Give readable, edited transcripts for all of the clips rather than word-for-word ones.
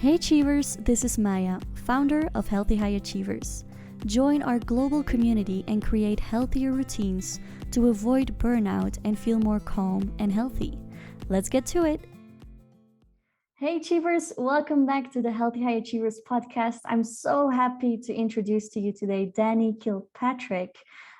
Hey Achievers, this is Maya, founder of Healthy High Achievers. Join our global community and create healthier routines to avoid burnout and feel more calm and healthy. Let's get to it. Hey Achievers, welcome back to the Healthy High Achievers podcast. I'm so happy to introduce to you today Dani Kilpatrick.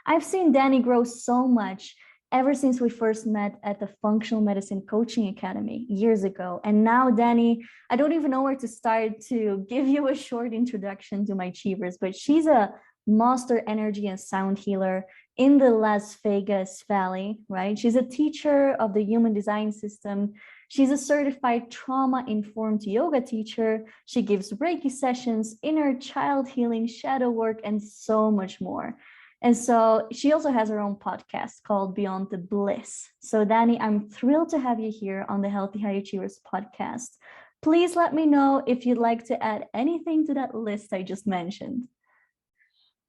I've seen Dani grow so much ever since we first met at the Functional Medicine Coaching Academy years ago. And now, Dani, I don't even know where to start to give you a short introduction to my Achievers, but she's a master energy and sound healer in the Las Vegas Valley, right? She's a teacher of the human design system. She's a certified trauma-informed yoga teacher. She gives Reiki sessions, inner child healing, shadow work, and so much more. And so she also has her own podcast called Beyond the Bliss. So Dani, I'm thrilled to have you here on the Healthy High Achievers podcast. Please let me know if you'd like to add anything to that list I just mentioned.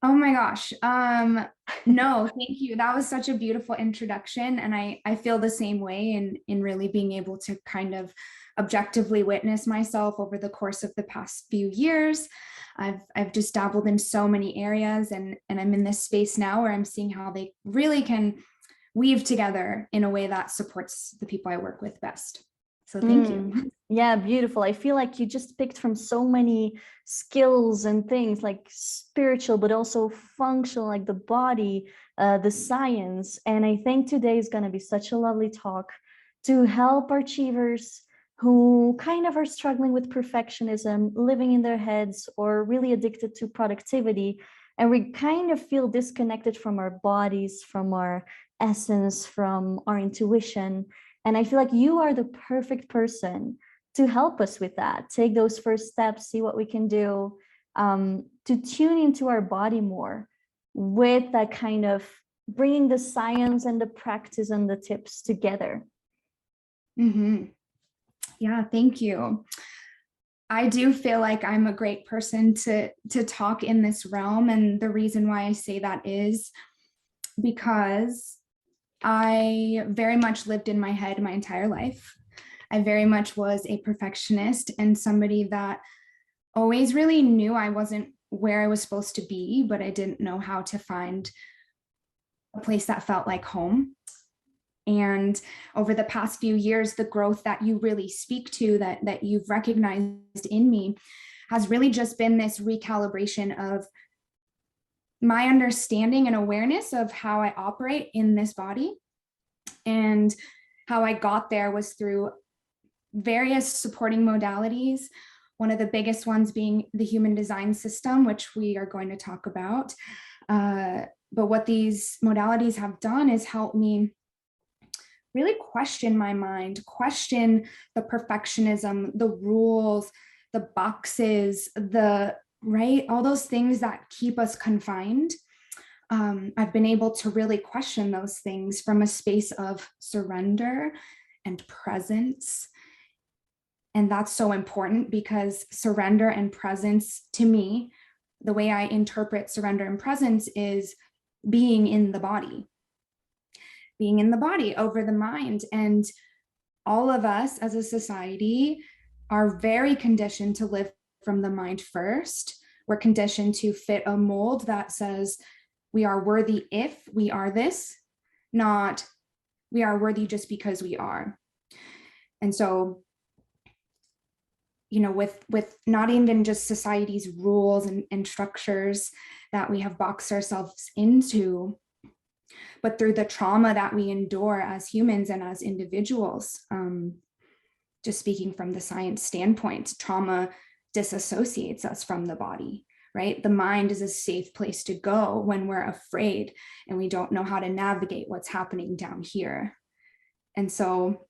Oh my gosh. No, thank you. That was such a beautiful introduction. And I feel the same way in really being able to kind of objectively witness myself over the course of the past few years. I've just dabbled in so many areas and I'm in this space now where I'm seeing how they really can weave together in a way that supports the people I work with best. So thank you. Yeah, beautiful. I feel like you just picked from so many skills and things like spiritual, but also functional, like the body, the science. And I think today is going to be such a lovely talk to help our achievers who kind of are struggling with perfectionism, living in their heads, or really addicted to productivity. And we kind of feel disconnected from our bodies, from our essence, from our intuition. And I feel like you are the perfect person to help us with that. Take those first steps, see what we can do to tune into our body more with that kind of bringing the science and the practice and the tips together. Mm-hmm. Yeah, thank you. I do feel like I'm a great person to talk in this realm. And the reason why I say that is because I very much lived in my head my entire life. I very much was a perfectionist and somebody that always really knew I wasn't where I was supposed to be, but I didn't know how to find a place that felt like home. And over the past few years, the growth that you really speak to, that you've recognized in me, has really just been this recalibration of my understanding and awareness of how I operate in this body. And how I got there was through various supporting modalities. One of the biggest ones being the human design system, which we are going to talk about. But what these modalities have done is help me really question my mind, question the perfectionism, the rules, the boxes, all those things that keep us confined. I've been able to really question those things from a space of surrender and presence. And that's so important because surrender and presence, to me, the way I interpret surrender and presence is being in the body over the mind. And all of us as a society are very conditioned to live from the mind first. We're conditioned to fit a mold that says we are worthy if we are this, not we are worthy just because we are. And so, with not even just society's rules and structures that we have boxed ourselves into, but through the trauma that we endure as humans and as individuals. Just speaking from the science standpoint, trauma disassociates us from the body, right? The mind is a safe place to go when we're afraid and we don't know how to navigate what's happening down here. And so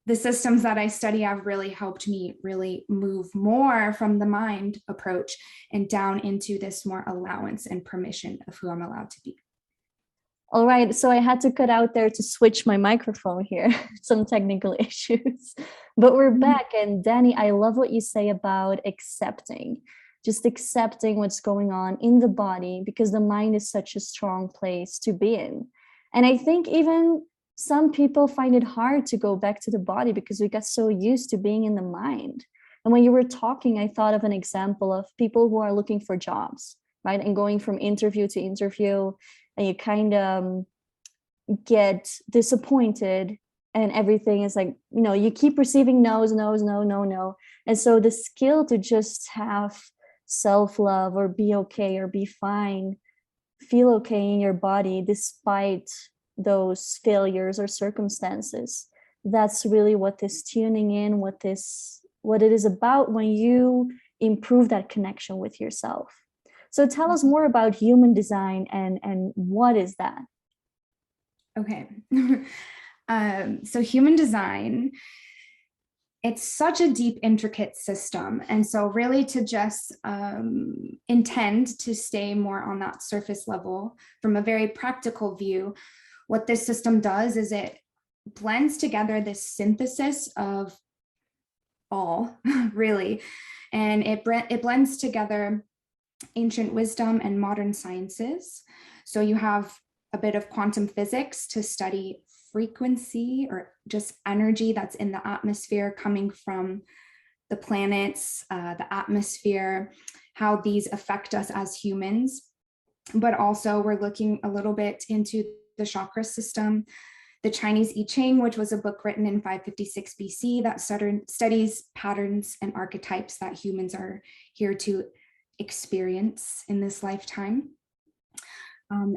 the systems that I study have really helped me really move more from the mind approach and down into this more allowance and permission of who I'm allowed to be. All right, so I had to cut out there to switch my microphone here, some technical issues, but we're back. And Dani, I love what you say about accepting, just accepting what's going on in the body, because the mind is such a strong place to be in. And I think even some people find it hard to go back to the body because we got so used to being in the mind. And when you were talking, I thought of an example of people who are looking for jobs, right? And going from interview to interview, and you kind of get disappointed, and everything is like, you keep receiving no's, no's, no, no, no. And so the skill to just have self-love, or be okay, or be fine, feel okay in your body despite those failures or circumstances, that's really what this tuning in, what it is about when you improve that connection with yourself. So tell us more about human design, and what is that? Okay. So human design, it's such a deep, intricate system. And so really to just intend to stay more on that surface level from a very practical view, what this system does is it blends together this synthesis of all, really. And it blends together ancient wisdom and modern sciences. So you have a bit of quantum physics to study frequency, or just energy that's in the atmosphere coming from the planets, the atmosphere, how these affect us as humans. But also we're looking a little bit into the chakra system, the Chinese I Ching, which was a book written in 556 BC that studies patterns and archetypes that humans are here to experience in this lifetime.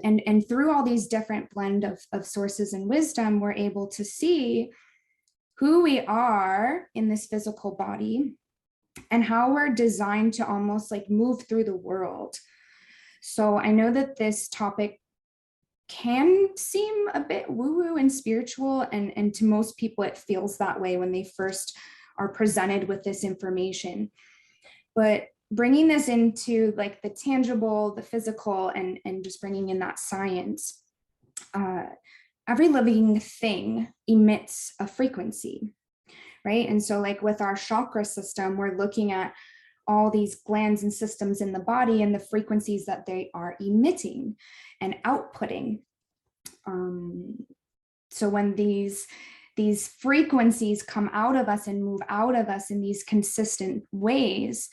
And through all these different blend of sources and wisdom, we're able to see who we are in this physical body and how we're designed to almost like move through the world. So I know that this topic can seem a bit woo-woo and spiritual, and to most people it feels that way when they first are presented with this information. But bringing this into like the tangible, the physical, and just bringing in that science, every living thing emits a frequency, right? And so like with our chakra system, we're looking at all these glands and systems in the body and the frequencies that they are emitting and outputting. So when these frequencies come out of us and move out of us in these consistent ways,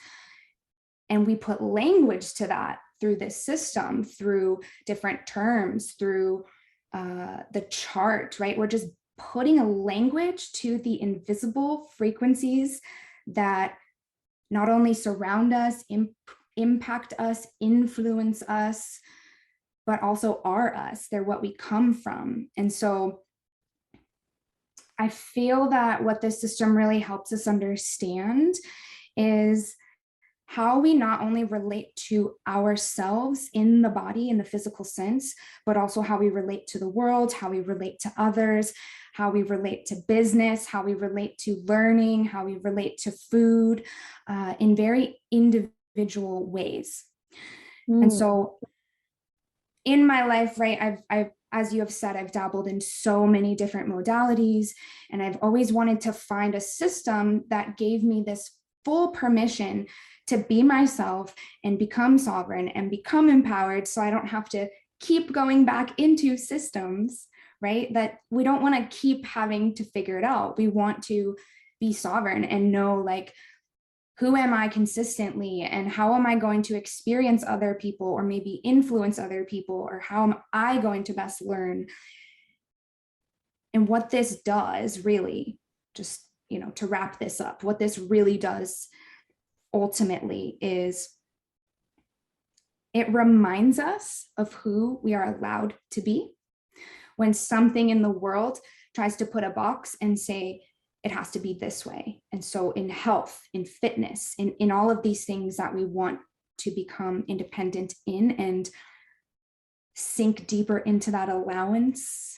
and we put language to that through this system, through different terms, through the chart, right? We're just putting a language to the invisible frequencies that not only surround us, impact us, influence us, but also are us. They're what we come from. And so I feel that what this system really helps us understand is how we not only relate to ourselves in the body, in the physical sense, but also how we relate to the world, how we relate to others, how we relate to business, how we relate to learning, how we relate to food, in very individual ways. And so in my life, right, I've, as you have said, I've dabbled in so many different modalities, and I've always wanted to find a system that gave me this full permission to be myself and become sovereign and become empowered, so I don't have to keep going back into systems, right? That we don't want to keep having to figure it out. We want to be sovereign and know, like, who am I consistently, and how am I going to experience other people, or maybe influence other people, or how am I going to best learn? And what this does really, just, to wrap this up, what this really does ultimately is it reminds us of who we are allowed to be. When something in the world tries to put a box and say it has to be this way. And so in health, in fitness, in all of these things that we want to become independent in and sink deeper into that allowance,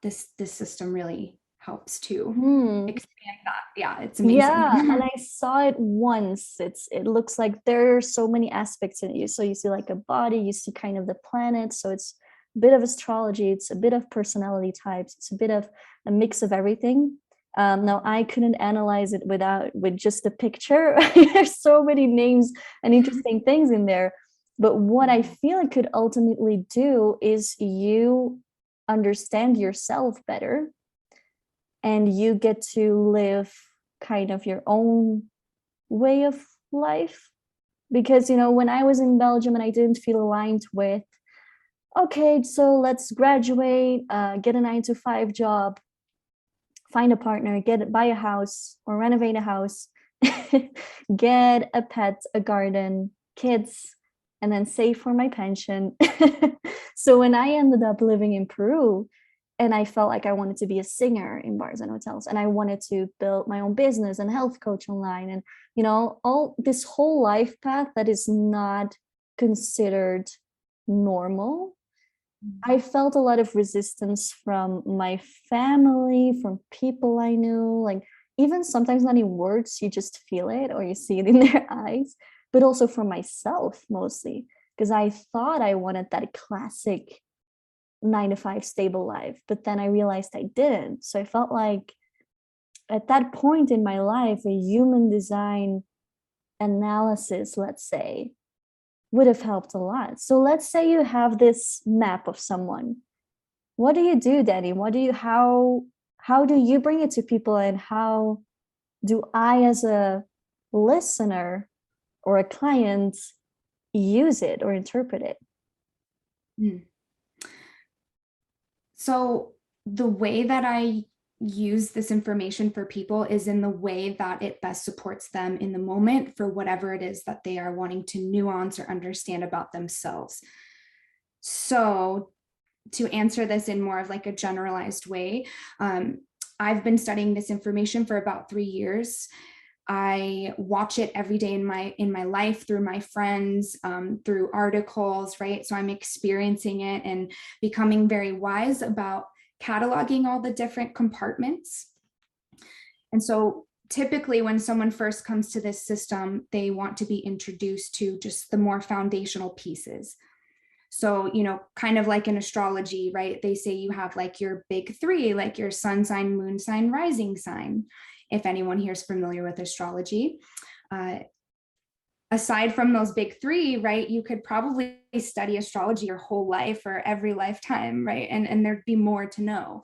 this system really helps to expand that. Yeah, it's amazing. Yeah, and I saw it once. It looks like there are so many aspects in it. So you see like a body, you see kind of the planet. So it's a bit of astrology, it's a bit of personality types, it's a bit of a mix of everything. Now I couldn't analyze it with just a picture. There's so many names and interesting things in there. But what I feel it could ultimately do is you understand yourself better, and you get to live kind of your own way of life. Because, when I was in Belgium and I didn't feel aligned with, okay, so let's graduate, get a 9 to 5 job, find a partner, buy a house or renovate a house, get a pet, a garden, kids, and then save for my pension. So when I ended up living in Peru, and I felt like I wanted to be a singer in bars and hotels, and I wanted to build my own business and health coach online, and all this whole life path that is not considered normal. I felt a lot of resistance from my family, from people I knew, like even sometimes not in words, you just feel it or you see it in their eyes, but also from myself mostly, because I thought I wanted that classic 9 to 5 stable life, but then I realized I didn't. So I felt like at that point in my life, a human design analysis, let's say, would have helped a lot. So let's say you have this map of someone. What do you do, Dani? How do you bring it to people, and how do I, as a listener or a client, use it or interpret it? So the way that I use this information for people is in the way that it best supports them in the moment for whatever it is that they are wanting to nuance or understand about themselves. So to answer this in more of like a generalized way, I've been studying this information for about 3 years. I watch it every day in my life through my friends, through articles, right? So I'm experiencing it and becoming very wise about cataloging all the different compartments. And so typically when someone first comes to this system, they want to be introduced to just the more foundational pieces. So, kind of like in astrology, right? They say you have like your big three, like your sun sign, moon sign, rising sign. If anyone here is familiar with astrology, aside from those big three, right, you could probably study astrology your whole life or every lifetime, right? And there'd be more to know.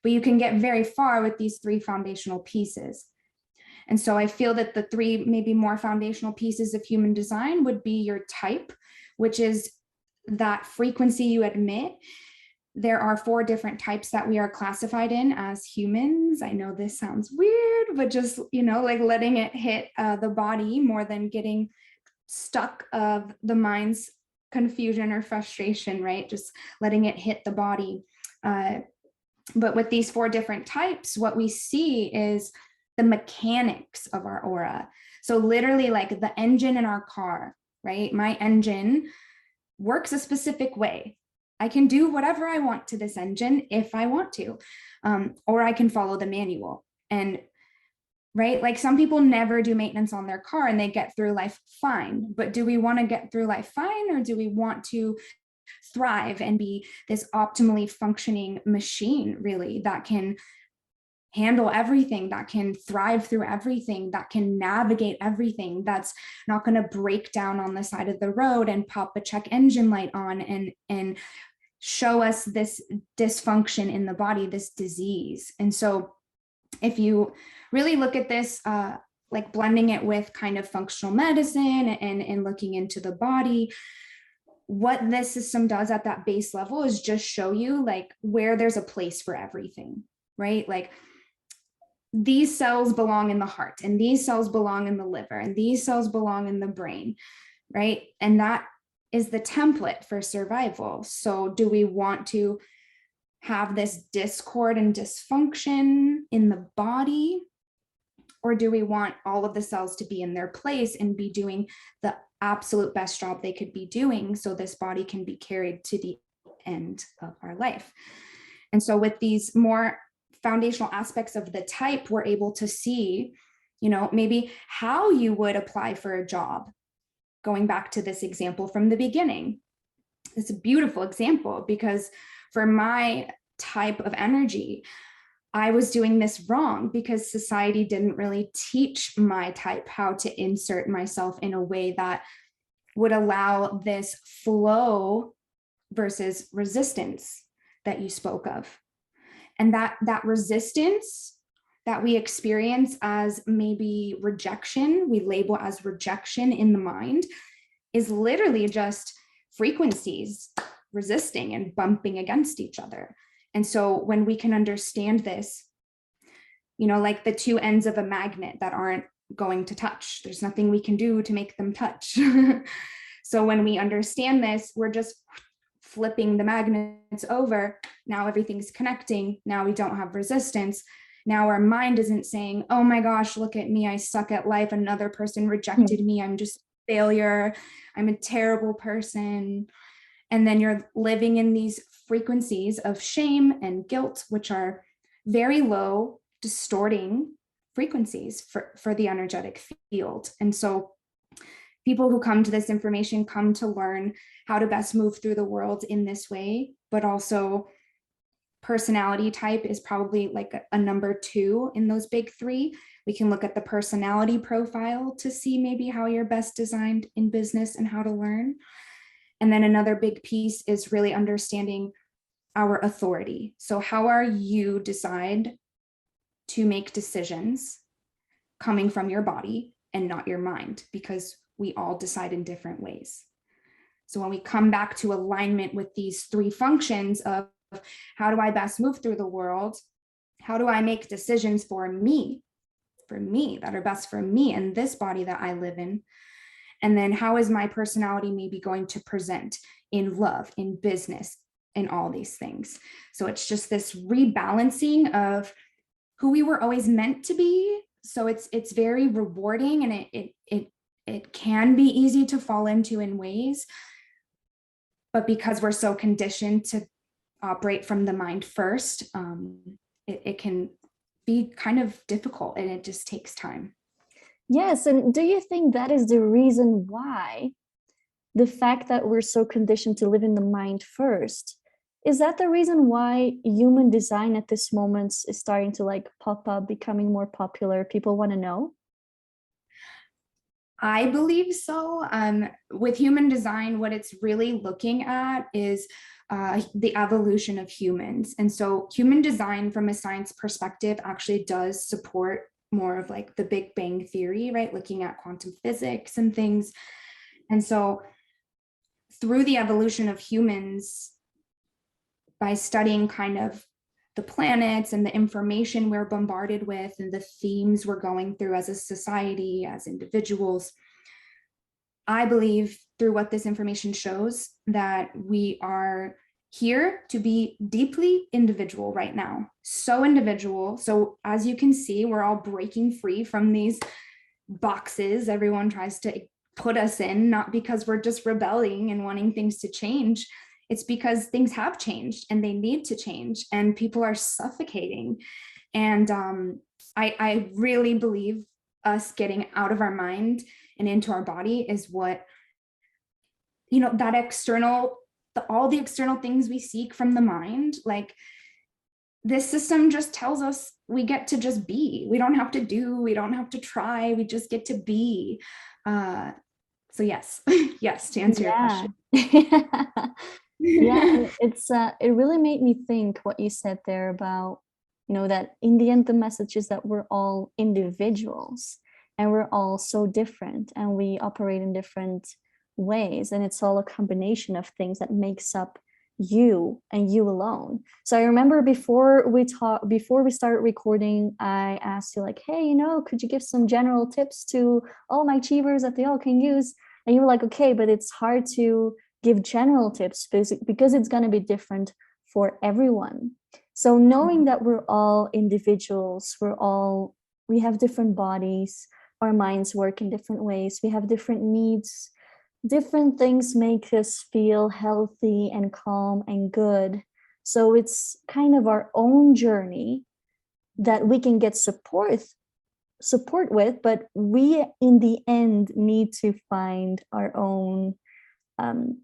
But you can get very far with these 3 foundational pieces. And so I feel that the 3 maybe more foundational pieces of human design would be your type, which is that frequency you emit. There are 4 different types that we are classified in as humans. I know this sounds weird, but just, like letting it hit the body more than getting stuck of the mind's confusion or frustration, right? Just letting it hit the body. But with these 4 different types, what we see is the mechanics of our aura. So literally like the engine in our car, right? My engine works a specific way. I can do whatever I want to this engine if I want to, or I can follow the manual. And right, like some people never do maintenance on their car and they get through life fine. But do we want to get through life fine, or do we want to thrive and be this optimally functioning machine, really, that can handle everything, that can thrive through everything, that can navigate everything, that's not going to break down on the side of the road and pop a check engine light on and show us this dysfunction in the body, this disease? And so if you really look at this, like blending it with kind of functional medicine and looking into the body, what this system does at that base level is just show you like where there's a place for everything, right? Like these cells belong in the heart, and these cells belong in the liver, and these cells belong in the brain, right? And that is the template for survival. So do we want to have this discord and dysfunction in the body, or do we want all of the cells to be in their place and be doing the absolute best job they could be doing so this body can be carried to the end of our life? And so with these more foundational aspects of the type, we're able to see, maybe how you would apply for a job. Going back to this example from the beginning, it's a beautiful example because for my type of energy, I was doing this wrong because society didn't really teach my type how to insert myself in a way that would allow this flow versus resistance that you spoke of. And that resistance, that we experience as maybe rejection, we label as rejection in the mind, is literally just frequencies resisting and bumping against each other. And so when we can understand this, like the two ends of a magnet that aren't going to touch, there's nothing we can do to make them touch. So when we understand this, we're just flipping the magnets over. Now everything's connecting. Now we don't have resistance. Now our mind isn't saying, oh my gosh, look at me, I suck at life. Another person rejected me. I'm just a failure. I'm a terrible person. And then you're living in these frequencies of shame and guilt, which are very low, distorting frequencies for the energetic field. And so people who come to this information come to learn how to best move through the world in this way, but also personality type is probably like a number 2 in those big 3. We can look at the personality profile to see maybe how you're best designed in business and how to learn. And then another big piece is really understanding our authority. So how are you decide to make decisions coming from your body and not your mind? Because we all decide in different ways. So when we come back to alignment with these 3 functions of how do I best move through the world? How do I make decisions for me that are best for me and this body that I live in? And then how is my personality maybe going to present in love, in business, in all these things? So it's just this rebalancing of who we were always meant to be. So it's very rewarding, and it can be easy to fall into in ways, but because we're so conditioned to operate from the mind first, it can be kind of difficult, and it just takes time. Yes, and do you think that is the reason why the fact that we're so conditioned to live in the mind first, is that the reason why human design at this moment is starting to like pop up, becoming more popular? People want to know? I believe so. With human design, what it's really looking at is the evolution of humans. And so human design from a science perspective actually does support more of like the Big Bang theory, right? Looking at quantum physics and things. And so through the evolution of humans, by studying kind of the planets and the information we're bombarded with and the themes we're going through as a society, as individuals, I believe through what this information shows that we are here to be deeply individual right now. So individual. So as you can see, we're all breaking free from these boxes everyone tries to put us in, not because we're just rebelling and wanting things to change. It's because things have changed and they need to change, and people are suffocating. And I really believe us getting out of our mind and into our body is what, that external, all the external things we seek from the mind, like this system just tells us we get to just be. We don't have to do, we don't have to try, we just get to be. So yes, yes, to answer your question. Yeah, and it really made me think what you said there about, that in the end, the message is that we're all individuals and we're all so different and we operate in different ways. And it's all a combination of things that makes up you and you alone. So I remember before we started recording, I asked you like, hey, could you give some general tips to all my achievers that they all can use? And you were like, okay, but it's hard to give general tips because it's going to be different for everyone. So knowing that we're all individuals, we have different bodies, our minds work in different ways, we have different needs, different things make us feel healthy and calm and good. So it's kind of our own journey that we can get support with, but we in the end need to find our own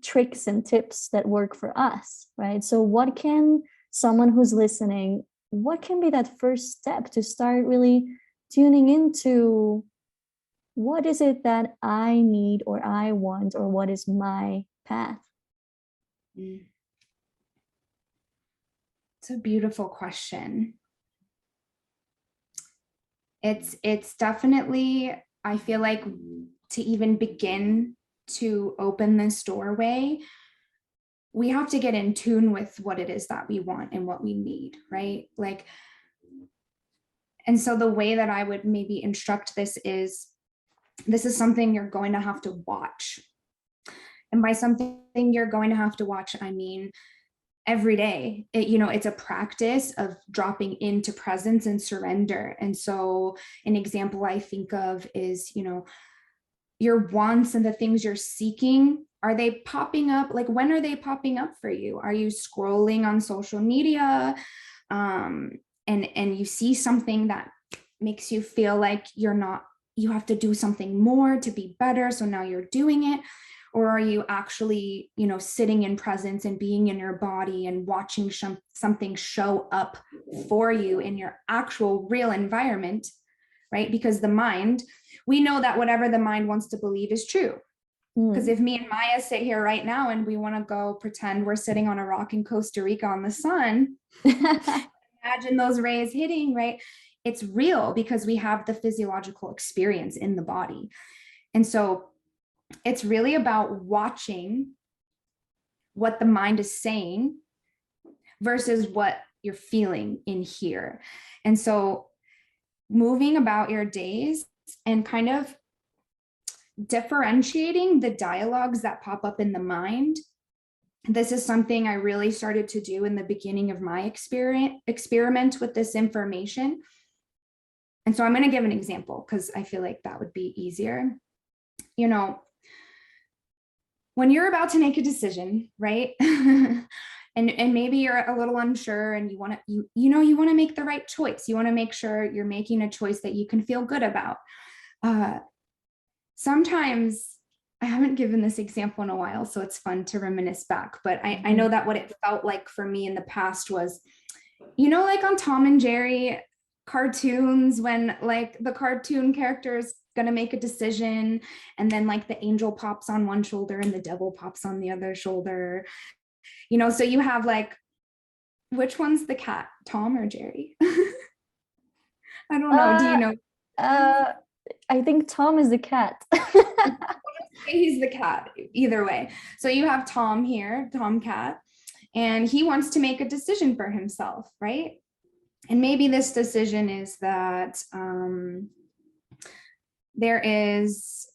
tricks and tips that work for us, right? So what can someone who's listening, what can be that first step to start really tuning into what is it that I need or I want, or what is my path? It's a beautiful question. It's definitely, I feel like, to even begin to open this doorway, we have to get in tune with what it is that we want and what we need, right? Like, and so the way that I would maybe instruct this is something you're going to have to watch. And by something you're going to have to watch, I mean every day. It's a practice of dropping into presence and surrender. And so an example I think of is, your wants and the things you're seeking, are they popping up? Like, when are they popping up for you? Are you scrolling on social media, and you see something that makes you feel like you have to do something more to be better, so now you're doing it? Or are you actually, sitting in presence and being in your body and watching something show up for you in your actual real environment, right? Because the mind, we know that whatever the mind wants to believe is true. Because if me and Maya sit here right now and we want to go pretend we're sitting on a rock in Costa Rica on the sun, imagine those rays hitting, right? It's real because we have the physiological experience in the body. And so it's really about watching what the mind is saying versus what you're feeling in here. And so moving about your days and kind of differentiating the dialogues that pop up in the mind. This is something I really started to do in the beginning of my experiment with this information. And so I'm going to give an example because I feel like that would be easier. When you're about to make a decision, right? and maybe you're a little unsure and you want to make the right choice. You want to make sure you're making a choice that you can feel good about. Sometimes, I haven't given this example in a while, so it's fun to reminisce back, but I know that what it felt like for me in the past was, like on Tom and Jerry cartoons, when like the cartoon character is going to make a decision and then like the angel pops on one shoulder and the devil pops on the other shoulder, so you have like, which one's the cat, Tom or Jerry? I don't know. Do you know? I think Tom is the cat. He's the cat, either way. So you have Tom here, Tom Cat, and he wants to make a decision for himself, right? And maybe this decision is that there is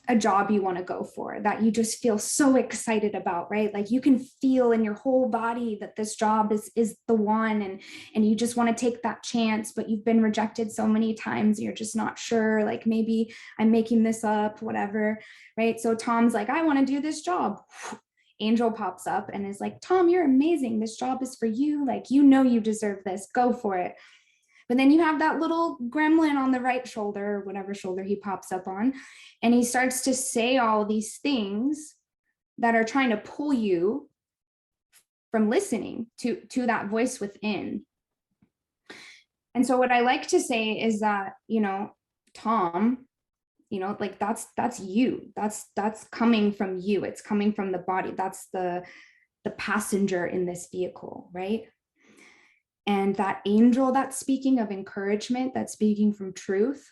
a job you want to go for that you just feel so excited about, right? Like you can feel in your whole body that this job is the one, and you just want to take that chance, but you've been rejected so many times, you're just not sure, like maybe I'm making this up, whatever, right? So Tom's like, I want to do this job. Angel pops up and is like, Tom, you're amazing. This job is for you. Like, you deserve this. Go for it. But then you have that little gremlin on the right shoulder, whatever shoulder he pops up on, and he starts to say all these things that are trying to pull you from listening to that voice within. And so what I like to say is that, Tom, like that's you. That's coming from you. It's coming from the body. That's the passenger in this vehicle, right? And that angel that's speaking of encouragement, that's speaking from truth,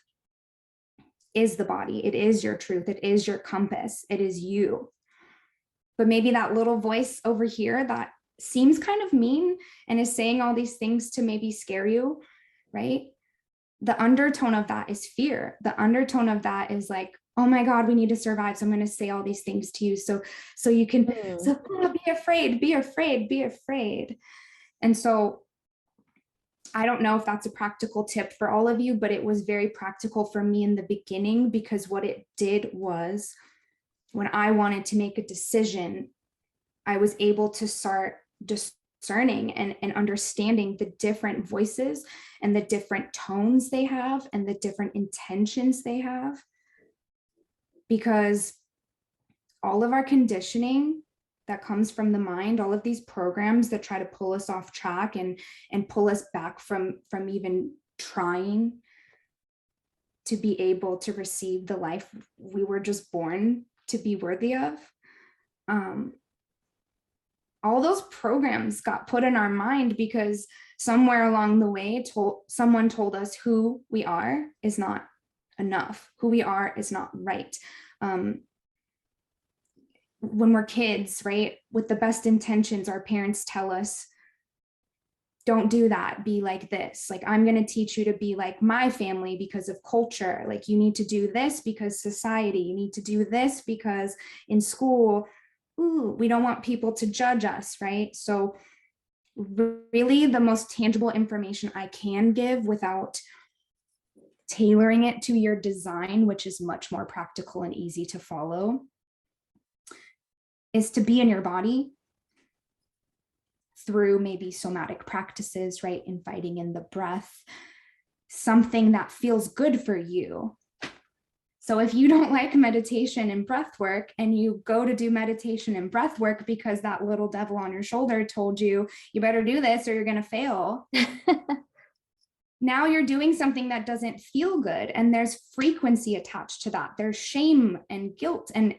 is the body. It is your truth. It is your compass. It is you. But maybe that little voice over here that seems kind of mean and is saying all these things to maybe scare you, right? The undertone of that is fear. The undertone of that is like, oh my God, we need to survive. So I'm going to say all these things to you. So you can be afraid, be afraid, be afraid. And so I don't know if that's a practical tip for all of you, but it was very practical for me in the beginning, because what it did was, when I wanted to make a decision, I was able to start discerning and understanding the different voices and the different tones they have and the different intentions they have. Because all of our conditioning that comes from the mind, all of these programs that try to pull us off track and pull us back from even trying to be able to receive the life we were just born to be worthy of, all those programs got put in our mind because somewhere along the way someone told us who we are is not enough, who we are is not right. When we're kids, right, with the best intentions, our parents tell us, don't do that, be like this. Like, I'm going to teach you to be like my family because of culture. Like, you need to do this because society, you need to do this because in school, we don't want people to judge us, right? So really the most tangible information I can give without tailoring it to your design, which is much more practical and easy to follow, is to be in your body through maybe somatic practices, right? Inviting in the breath, something that feels good for you. So if you don't like meditation and breath work, and you go to do meditation and breath work because that little devil on your shoulder told you, you better do this or you're going to fail. Now you're doing something that doesn't feel good. And there's frequency attached to that. There's shame and guilt. And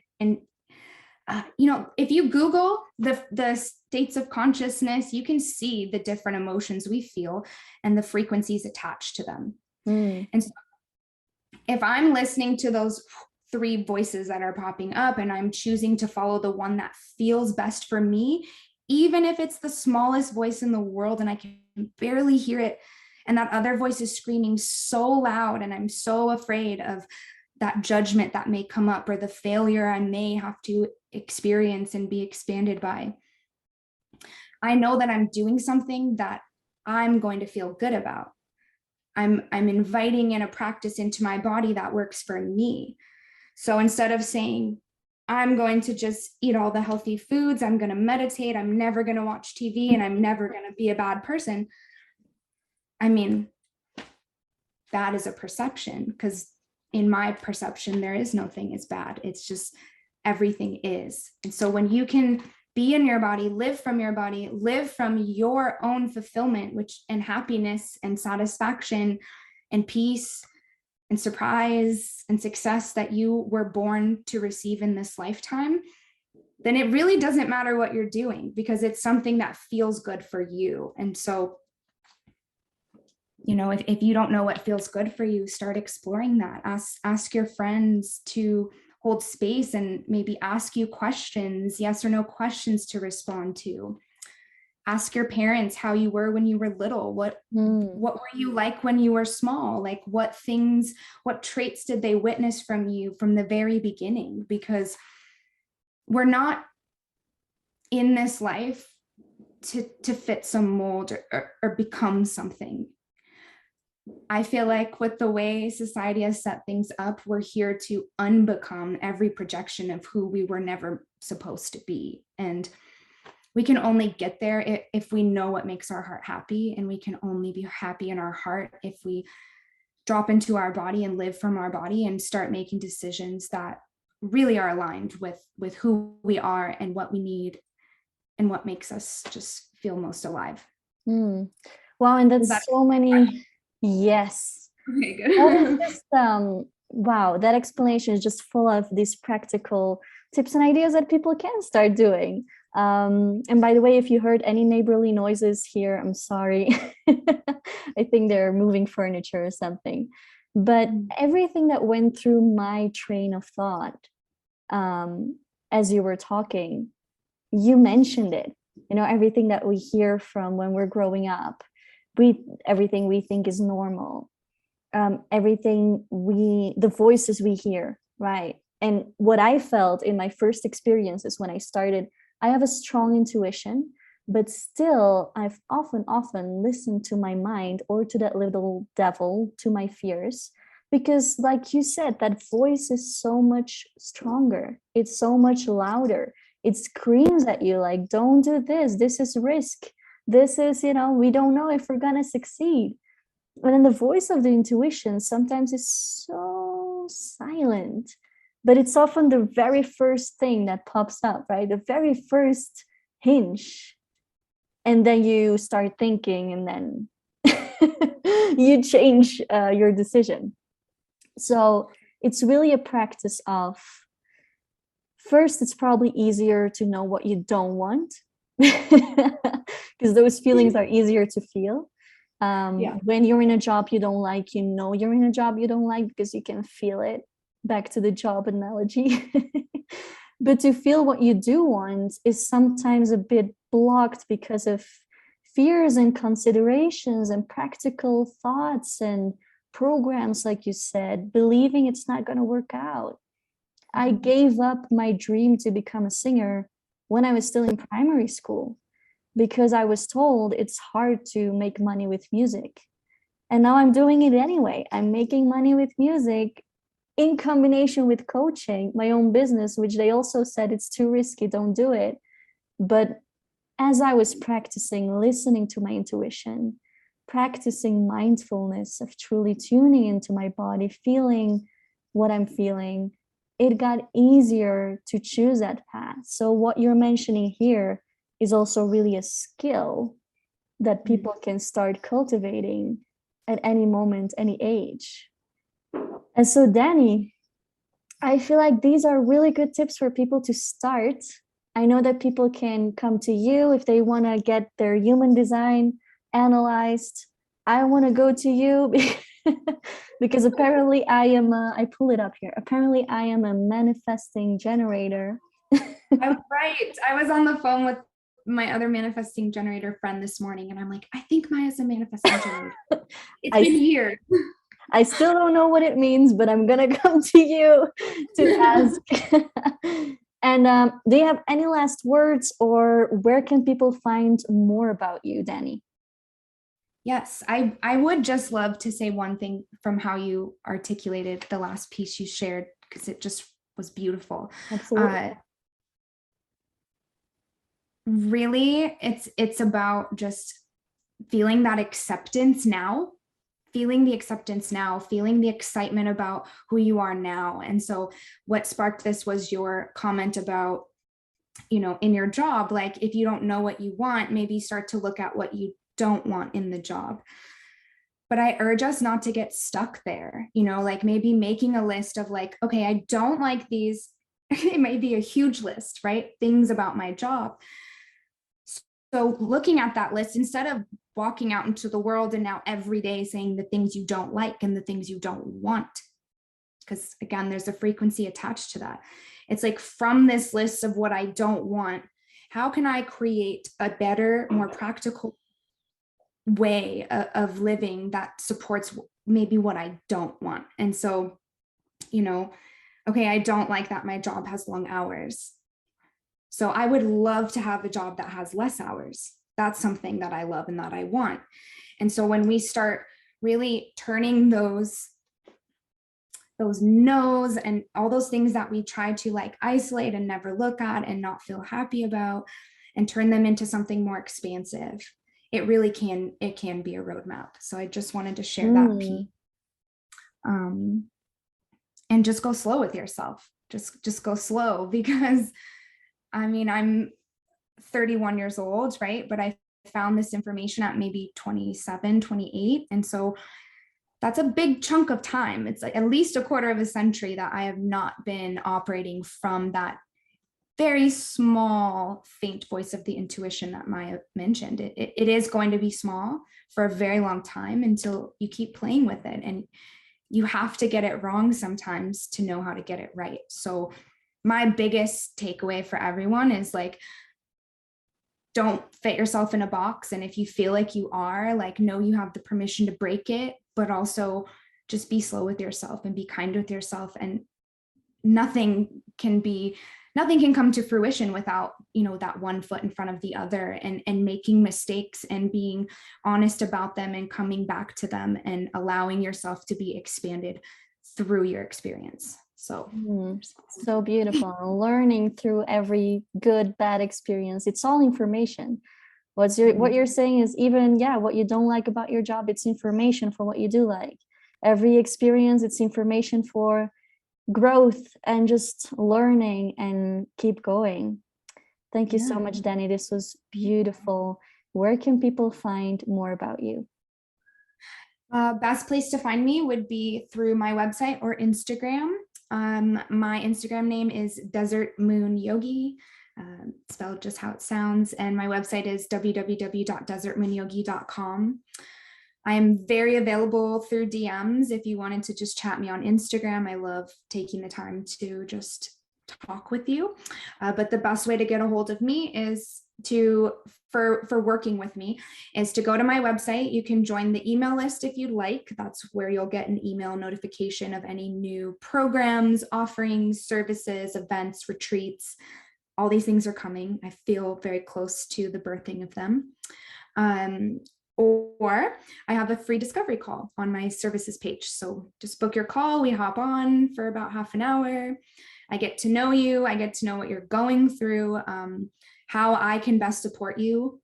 if you Google the states of consciousness, you can see the different emotions we feel and the frequencies attached to them. And so if I'm listening to those 3 voices that are popping up and I'm choosing to follow the one that feels best for me, even if it's the smallest voice in the world and I can barely hear it, and that other voice is screaming so loud and I'm so afraid of that judgment that may come up or the failure I may have to experience and be expanded by, I know that I'm doing something that I'm going to feel good about. I'm inviting in a practice into my body that works for me. So instead of saying, I'm going to just eat all the healthy foods, I'm going to meditate, I'm never going to watch TV, and I'm never going to be a bad person. I mean, that is a perception, because in my perception, there is no thing as bad. It's just everything is. And so when you can be in your body, live from your own fulfillment, and happiness and satisfaction and peace and surprise and success that you were born to receive in this lifetime, then it really doesn't matter what you're doing, because it's something that feels good for you. And so, if you don't know what feels good for you, start exploring that. Ask your friends to hold space and maybe ask you questions, yes or no questions to respond to. Ask your parents how you were when you were little. What were you like when you were small? Like, what traits did they witness from you from the very beginning? Because we're not in this life to fit some mold or become something. I feel like with the way society has set things up, we're here to unbecome every projection of who we were never supposed to be. And we can only get there if we know what makes our heart happy. And we can only be happy in our heart if we drop into our body and live from our body and start making decisions that really are aligned with who we are and what we need and what makes us just feel most alive. Wow, and that's so many. Yes. Okay, good. That is just wow, that explanation is just full of these practical tips and ideas that people can start doing. And by the way, if you heard any neighborly noises here, I'm sorry. I think they're moving furniture or something. But everything that went through my train of thought as you were talking, you mentioned it. Everything that we hear from when we're growing up, everything we think is normal, the voices we hear, right? And what I felt in my first experiences when I started, I have a strong intuition, but still I've often listened to my mind or to that little devil, to my fears, because like you said, that voice is so much stronger. It's so much louder. It screams at you like, don't do this. This is risk. This is, we don't know if we're going to succeed. And then the voice of the intuition sometimes is so silent, but it's often the very first thing that pops up, right? The very first hinge. And then you start thinking, and then you change your decision. So it's really a practice of, first, it's probably easier to know what you don't want. because those feelings are easier to feel. Yeah. When you're in a job you don't like, you know you're in a job you don't like because you can feel it. Back to the job analogy. But to feel what you do want is sometimes a bit blocked because of fears and considerations and practical thoughts and programs, like you said, believing it's not going to work out. I gave up my dream to become a singer when I was still in primary school because I was told it's hard to make money with music. And now I'm doing it anyway. I'm making money with music in combination with coaching my own business, which they also said it's too risky, don't do it. But as I was practicing listening to my intuition, practicing mindfulness of truly tuning into my body, feeling what I'm feeling, it got easier to choose that path. So what you're mentioning here is also really a skill that people can start cultivating at any moment, any age. And so, Dani, I feel like these are really good tips for people to start. I know that people can come to you if they want to get their human design analyzed. I want to go to you because apparently I pull it up here. Apparently I am a manifesting generator. Right. I was on the phone with my other manifesting generator friend this morning, and I'm like, I think Maya's a manifesting generator. It's been years. I still don't know what it means, but I'm going to come to you to ask. And do you have any last words, or where can people find more about you, Dani? Yes, I would just love to say one thing from how you articulated the last piece you shared, because it just was beautiful. Absolutely. Really, it's about just feeling that acceptance now, feeling the acceptance now, feeling the excitement about who you are now. And so what sparked this was your comment about, in your job, like if you don't know what you want, maybe start to look at what you don't want in the job. But I urge us not to get stuck there, like maybe making a list of like, okay, I don't like these. It may be a huge list, right? Things about my job. So looking at that list, instead of walking out into the world and now every day saying the things you don't like and the things you don't want, because again, there's a frequency attached to that. It's like, from this list of what I don't want, how can I create a better, more practical way of living that supports maybe what I don't want? And so, okay, I don't like that my job has long hours. So I would love to have a job that has less hours. That's something that I love and that I want. And so when we start really turning those no's and all those things that we try to like isolate and never look at and not feel happy about, and turn them into something more expansive, it really can be a roadmap. So I just wanted to share that piece. And just go slow with yourself. Just go slow, because I'm 31 years old, right? But I found this information at maybe 27, 28. And so that's a big chunk of time. It's like at least a quarter of a century that I have not been operating from that very small, faint voice of the intuition that Maya mentioned. It is going to be small for a very long time until you keep playing with it. And you have to get it wrong sometimes to know how to get it right. So my biggest takeaway for everyone is like, don't fit yourself in a box. And if you feel like you are, like, know you have the permission to break it, but also just be slow with yourself and be kind with yourself. And nothing can come to fruition without, that one foot in front of the other, and making mistakes and being honest about them and coming back to them and allowing yourself to be expanded through your experience. So so beautiful. Learning through every good, bad experience. It's all information. What you're saying is, even what you don't like about your job, it's information for what you do like. Every experience, it's information for growth and just learning and keep going. Thank you so much, Dani. This was beautiful. Where can people find more about you? Best place to find me would be through my website or Instagram. My Instagram name is Desert Moon Yogi. spelled just how it sounds. And my website is www.desertmanyogi.com. I am very available through DMs if you wanted to just chat me on Instagram. I love taking the time to just talk with you. But the best way to get a hold of me is for working with me is to go to my website. You can join the email list if you'd like. That's where you'll get an email notification of any new programs, offerings, services, events, retreats. All these things are coming. I feel very close to the birthing of them. Or I have a free discovery call on my services page. So just book your call. We hop on for about half an hour. I get to know you. I get to know what you're going through, how I can best support you,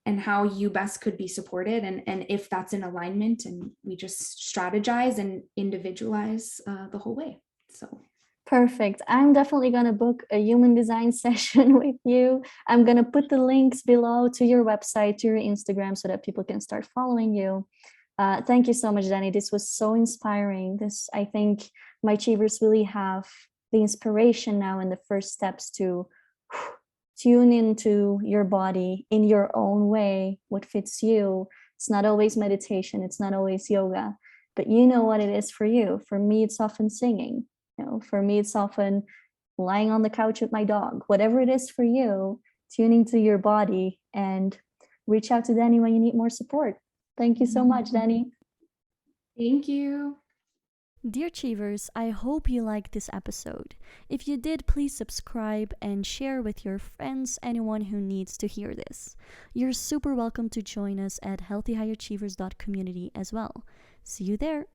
and how you best could be supported. And if that's in alignment, and we just strategize and individualize the whole way. So. Perfect. I'm definitely going to book a human design session with you. I'm going to put the links below to your website, to your Instagram, so that people can start following you. Thank you so much, Dani. This was so inspiring. I think my achievers really have the inspiration now and the first steps to tune into your body in your own way, what fits you. It's not always meditation. It's not always yoga, but you know what it is for you. For me, it's often singing. For me, it's often lying on the couch with my dog. Whatever it is for you, tuning to your body, and reach out to Dani when you need more support. Thank you so much, Dani. Thank you. Dear Achievers, I hope you liked this episode. If you did, please subscribe and share with your friends, anyone who needs to hear this. You're super welcome to join us at healthyhighachievers.community as well. See you there.